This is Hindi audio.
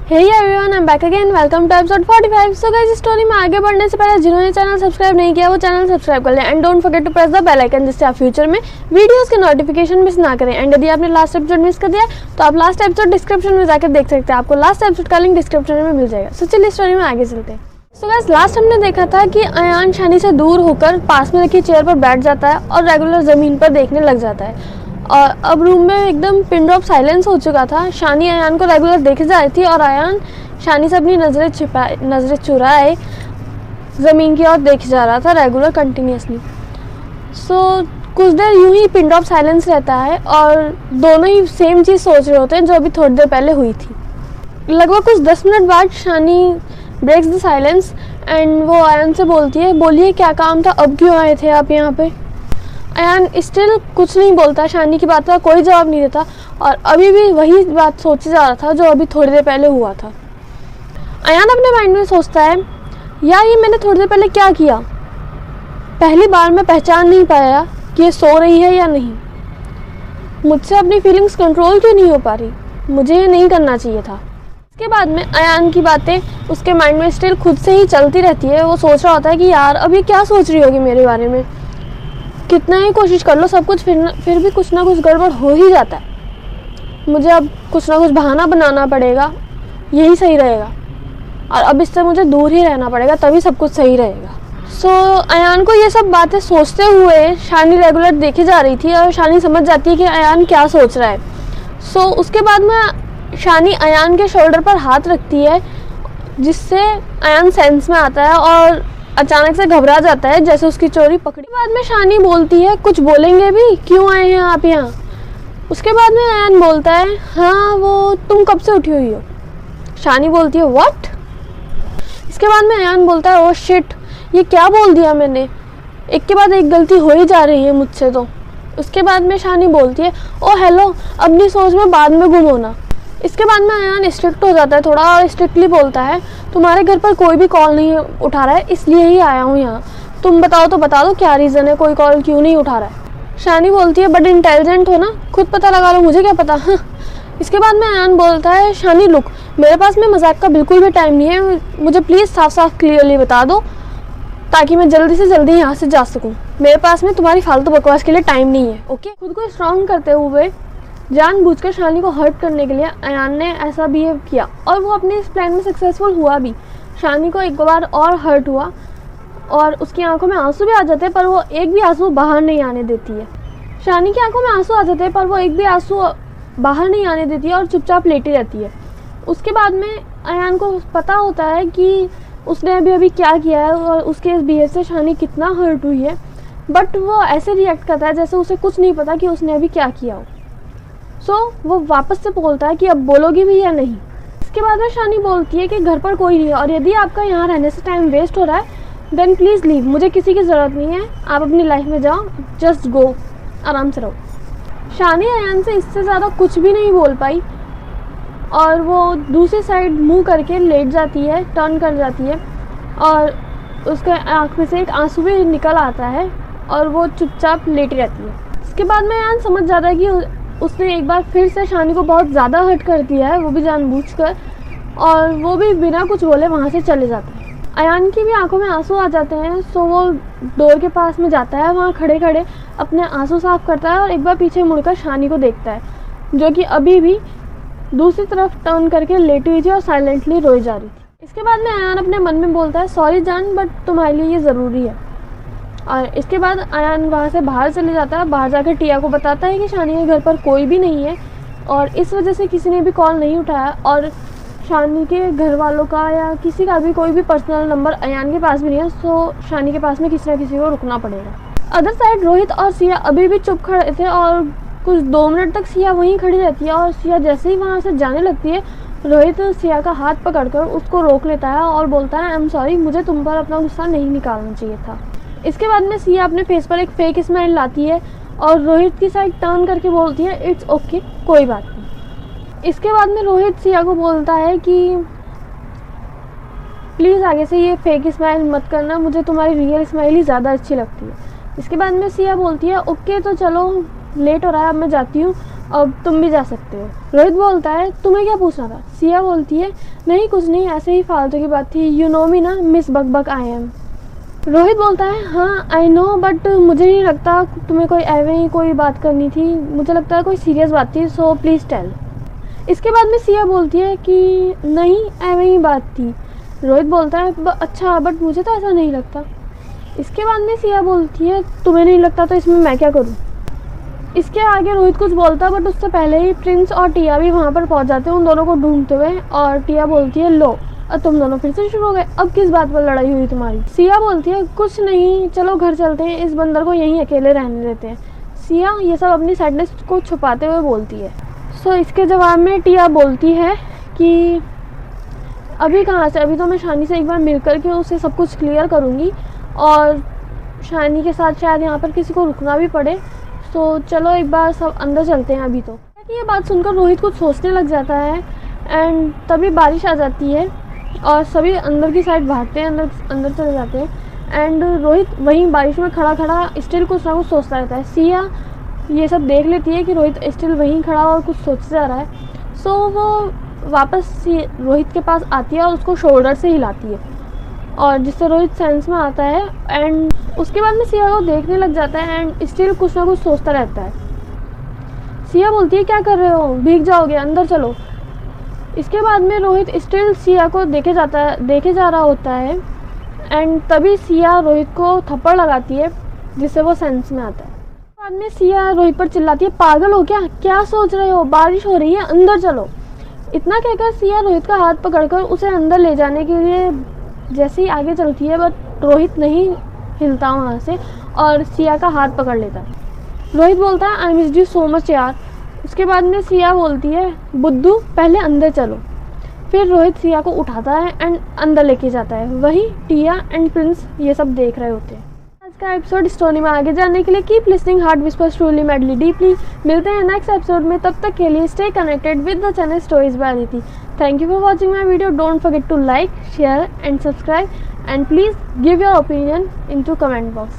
Hey everyone, I am back again. Welcome to episode 45। So guys, story में आगे बढ़ने से पहले जिन्होंने चैनल सब्सक्राइब नहीं किया वो चैनल सब्सक्राइब कर लें and don't forget to press the bell icon, जिससे आप फ्यूचर में वीडियोस के नोटिफिकेशन मिस ना करें। एंड यदि आपने लास्ट एपिसोड मिस कर दिया तो आप लास्ट एपिसोड डिस्क्रिप्शन में जाकर देख सकते हैं, आपको लास्ट एपिसोड का लिंक डिस्क्रिप्शन में मिल जाएगा। सो चलिए स्टोरी में आगे चलते हैं। सो गाइस, लास्ट हमने देखा था कि अयान शानी से दूर होकर पास में रखी चेयर पर बैठ जाता है और रेगुलर ज़मीन पर देखने लग जाता है। और अब रूम में एकदम पिन ड्रॉप साइलेंस हो चुका था। शानी अयान को रेगुलर देखे जा रही थी और अयान शानी से अपनी नज़रें चुराए ज़मीन की ओर देखे जा रहा था रेगुलर कंटिन्यूसली। सो कुछ देर यूं ही पिन ड्रॉप साइलेंस रहता है और दोनों ही सेम चीज़ सोच रहे होते हैं जो अभी थोड़ी देर पहले हुई थी। लगभग कुछ 10 मिनट बाद शानी ब्रेक्स द साइलेंस एंड वो अयान से बोलती है, बोलिए क्या काम था, अब क्यों आए थे आप यहाँ पे। अयान स्टिल कुछ नहीं बोलता, शानी की बात का कोई जवाब नहीं देता और अभी भी वही बात सोचे जा रहा था जो अभी थोड़ी देर पहले हुआ था। अयान अपने माइंड में सोचता है, यार ये मैंने थोड़ी देर पहले क्या किया। पहली बार मैं पहचान नहीं पाया कि ये सो रही है या नहीं। मुझसे अपनी फीलिंग्स कंट्रोल क्यों नहीं हो पा रही, मुझे ये नहीं करना चाहिए था। इसके बाद में अयान की बातें उसके माइंड में स्टिल खुद से ही चलती रहती है। वो सोच रहा होता है कि यार अब ये क्या सोच रही होगी मेरे बारे में। कितना ही कोशिश कर लो सब कुछ, फिर भी कुछ ना कुछ गड़बड़ हो ही जाता है। मुझे अब कुछ ना कुछ बहाना बनाना पड़ेगा, यही सही रहेगा और अब इससे मुझे दूर ही रहना पड़ेगा, तभी सब कुछ सही रहेगा। सो अयान को ये सब बातें सोचते हुए शानी रेगुलर देखे जा रही थी और शानी समझ जाती है कि अयान क्या सोच रहा है। सो उसके बाद में शानी अयान के शोल्डर पर हाथ रखती है, जिससे अयान सेंस में आता है और अचानक से घबरा जाता है जैसे उसकी चोरी पकड़ी। बाद में शानी बोलती है, कुछ बोलेंगे भी, क्यों आए हैं आप यहाँ। उसके बाद में अयान बोलता है, हाँ वो तुम कब से उठी हुई हो। शानी बोलती है, व्हाट। इसके बाद में अयान बोलता है, ओह शिट, ये क्या बोल दिया मैंने, एक के बाद एक गलती हो ही जा रही है मुझसे तो। उसके बाद में शानी बोलती है, ओह हेलो, अपनी सोच में बाद में गुम होना। इसके बाद में अयान स्ट्रिक्ट हो जाता है थोड़ा और स्ट्रिक्टली बोलता है, तुम्हारे घर पर कोई भी कॉल नहीं उठा रहा है, इसलिए ही आया हूँ यहाँ। तुम बताओ तो बता दो क्या रीज़न है, कोई कॉल क्यों नहीं उठा रहा है। शानी बोलती है, बट इंटेलिजेंट हो ना, खुद पता लगा लो, मुझे क्या पता। हाँ। इसके बाद में अयान बोलता है, शानी लुक, मेरे पास में मजाक का बिल्कुल भी टाइम नहीं है, मुझे प्लीज़ साफ साफ क्लियरली बता दो ताकि मैं जल्दी से जल्दी यहाँ से जा सकूँ। मेरे पास में तुम्हारी फालतू बकवास के लिए टाइम नहीं है, ओके। खुद को स्ट्रॉन्ग करते हुए जानबूझकर शानी को हर्ट करने के लिए अयान ने ऐसा बिहेव किया और वो अपने इस प्लान में सक्सेसफुल हुआ भी। शानी को एक बार और हर्ट हुआ और उसकी आंखों में आंसू भी आ जाते हैं, पर वो एक भी आंसू बाहर नहीं आने देती है। शानी की आंखों में आंसू आ जाते हैं पर वो एक भी आंसू बाहर नहीं आने देती है और चुपचाप लेटी रहती है। उसके बाद में अयान को पता होता है कि उसने अभी क्या किया है और उसके इस बिहेव से शानी कितना हर्ट हुई है, बट वो ऐसे रिएक्ट करता है जैसे उसे कुछ नहीं पता कि उसने अभी क्या किया हो। सो वो वापस से बोलता है कि अब बोलोगी भी या नहीं। इसके बाद में शानी बोलती है कि घर पर कोई नहीं है और यदि आपका यहाँ रहने से टाइम वेस्ट हो रहा है देन प्लीज़ लीव, मुझे किसी की ज़रूरत नहीं है, आप अपनी लाइफ में जाओ, जस्ट गो, आराम से रहो। शानी अयान से इससे ज़्यादा कुछ भी नहीं बोल पाई और वो दूसरी साइड मुंह करके लेट जाती है, टर्न कर जाती है और उसके आँख में से एक आंसू भी निकल आता है और वो चुपचाप लेटी रहती है। इसके बाद में अयान समझ जाता है कि उसने एक बार फिर से शानी को बहुत ज़्यादा हर्ट कर दिया है, वो भी जानबूझकर, और वो भी बिना कुछ बोले वहाँ से चले जाते हैं। अयान की भी आंखों में आंसू आ जाते हैं, सो वो डोर के पास में जाता है, वहाँ खड़े खड़े अपने आंसू साफ करता है और एक बार पीछे मुड़कर शानी को देखता है जो कि अभी भी दूसरी तरफ टर्न करके लेटी हुई थी और साइलेंटली रोई जा रही थी। इसके बाद में अयान अपने मन में बोलता है, सॉरी जान, बट तुम्हारे लिए ये ज़रूरी है। और इसके बाद अयान वहाँ से बाहर चले जाता है। बाहर जाकर टिया को बताता है कि शानी के घर पर कोई भी नहीं है और इस वजह से किसी ने भी कॉल नहीं उठाया और शानी के घर वालों का या किसी का भी कोई भी पर्सनल नंबर अयान के पास भी नहीं है। सो शानी के पास में किसी न किसी को रुकना पड़ेगा। अदर साइड रोहित और सिया अभी भी चुप खड़े थे और कुछ 2 मिनट तक सिया वहीं खड़ी रहती है और सिया जैसे ही वहाँ से जाने लगती है रोहित सिया का हाथ पकड़कर उसको रोक लेता है और बोलता है, आई एम सॉरी, मुझे तुम पर अपना गुस्सा नहीं निकालना चाहिए था। इसके बाद में सिया अपने फेस पर एक फेक स्माइल लाती है और रोहित की साइड टर्न करके बोलती है, इट्स ओके, कोई बात नहीं। इसके बाद में रोहित सिया को बोलता है कि प्लीज़ आगे से ये फेक स्माइल मत करना, मुझे तुम्हारी रियल स्माइल ही ज़्यादा अच्छी लगती है। इसके बाद में सिया बोलती है, ओके तो चलो लेट हो रहा है, अब मैं जाती हूँ, अब तुम भी जा सकते हो। रोहित बोलता है तुम्हें क्या पूछना था। सिया बोलती है नहीं कुछ नहीं, ऐसे ही फालतू की बात थी, यू नो मी ना, मिस बकबक आई एम। रोहित बोलता है हाँ आई नो, बट मुझे नहीं लगता तुम्हें कोई एवे ही कोई बात करनी थी, मुझे लगता है कोई सीरियस बात थी, सो प्लीज़ टेल। इसके बाद में सिया बोलती है कि नहीं एवे ही बात थी। रोहित बोलता है अच्छा, बट मुझे तो ऐसा नहीं लगता। इसके बाद में सिया बोलती है तुम्हें नहीं लगता तो इसमें मैं क्या करूँ। इसके आगे रोहित कुछ बोलता है, बट उससे पहले ही प्रिंस और टिया भी वहाँ पर पहुँच जाते हैं उन दोनों को ढूंढते हुए। और टिया बोलती है लो, और तुम दोनों फिर से शुरू हो गए, अब किस बात पर लड़ाई हुई तुम्हारी। सिया बोलती है कुछ नहीं, चलो घर चलते हैं, इस बंदर को यहीं अकेले रहने देते हैं। सिया ये सब अपनी सैडनेस को छुपाते हुए बोलती है। सो इसके जवाब में टिया बोलती है कि अभी कहाँ से, अभी तो मैं शानी से एक बार मिल कर के उसे सब कुछ क्लियर करूँगी, और शानी के साथ शायद यहाँ पर किसी को रुकना भी पड़े, तो चलो एक बार सब अंदर चलते हैं अभी तो। ये बात सुनकर रोहित कुछ सोचने लग जाता है, एंड तभी बारिश आ जाती है और सभी अंदर की साइड भागते हैं, अंदर चले जाते हैं। एंड रोहित वहीं बारिश में खड़ा खड़ा स्टिल कुछ ना कुछ सोचता रहता है। सिया ये सब देख लेती है कि रोहित स्टिल वहीं खड़ा और कुछ सोचते जा रहा है, सो वो वापस रोहित के पास आती है और उसको शोल्डर से हिलाती है, और जिससे रोहित सेंस में आता है। एंड उसके बाद में सिया को देखने लग जाता है एंड स्टिल कुछ ना कुछ सोचता रहता है। सिया बोलती है क्या कर रहे हो, भीग जाओगे, अंदर चलो। इसके बाद में रोहित स्टिल सिया को देखे जा रहा होता है, एंड तभी सिया रोहित को थप्पड़ लगाती है जिससे वो सेंस में आता है। बाद में सिया रोहित पर चिल्लाती है पागल हो क्या सोच रहे हो, बारिश हो रही है, अंदर चलो। इतना कहकर सिया रोहित का हाथ पकड़कर उसे अंदर ले जाने के लिए जैसे ही आगे चलती है, बट रोहित नहीं हिलता वहाँ से और सिया का हाथ पकड़ लेता है। रोहित बोलता है I miss you so much यार। उसके बाद में सिया बोलती है बुद्धू पहले अंदर चलो। फिर रोहित सिया को उठाता है एंड अंदर लेके जाता है। वहीं टिया एंड प्रिंस ये सब देख रहे होते हैं। आज का एपिसोड स्टोरी में आगे जाने के लिए keep listening heart whispers truly madly deeply. मिलते हैं नेक्स्ट एपिसोड में, तब तक के लिए stay connected with the channel stories bye Aditi. Thank you for watching my video. Don't forget to like, share and subscribe, and please give your opinion into comment box.